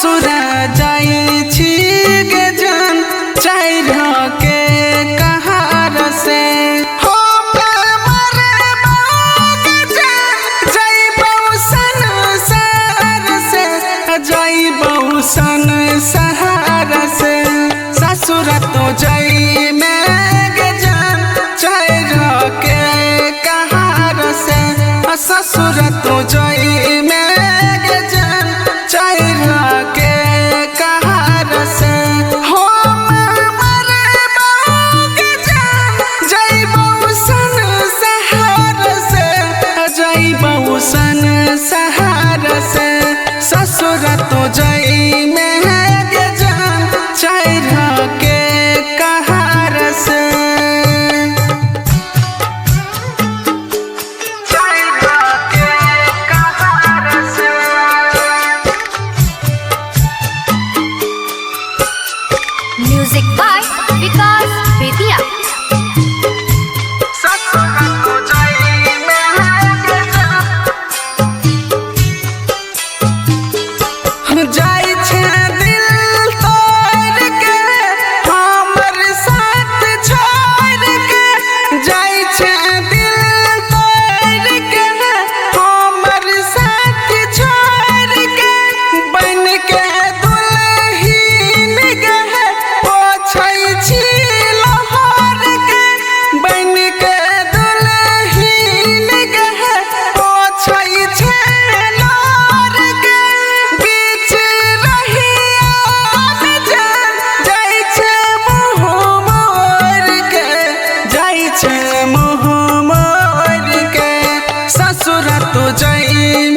ससुरा जाई छी गे जान चाइर के कहार से हो मरे गे जान जाइबौ संसार से जाइबौ संसार से ससुरा तो जाई में गे जान चाइर के कहार से ससुरा तो जाई में गे जान चाइर के कहार से हो मरे गे जान जाइबौ संसार से जाइबौ संसार से ससुरा तो जाई में गे जान चाइर के कहार से म्यूजिक बाय विकास बेतिया। जाई छे दिल तोड़ के हमर साथ छोड़ के जाई छे दिल तोड़ के हमर साथ छोड़ के बन के दुल्हन गे पोछै छी लोहर के बन के दुल्हन गे पोछै छी लोहर के बीच रहिया में जाई छे मुँह मोर के जाई छे मुँह मोर के ससुरा तो जाई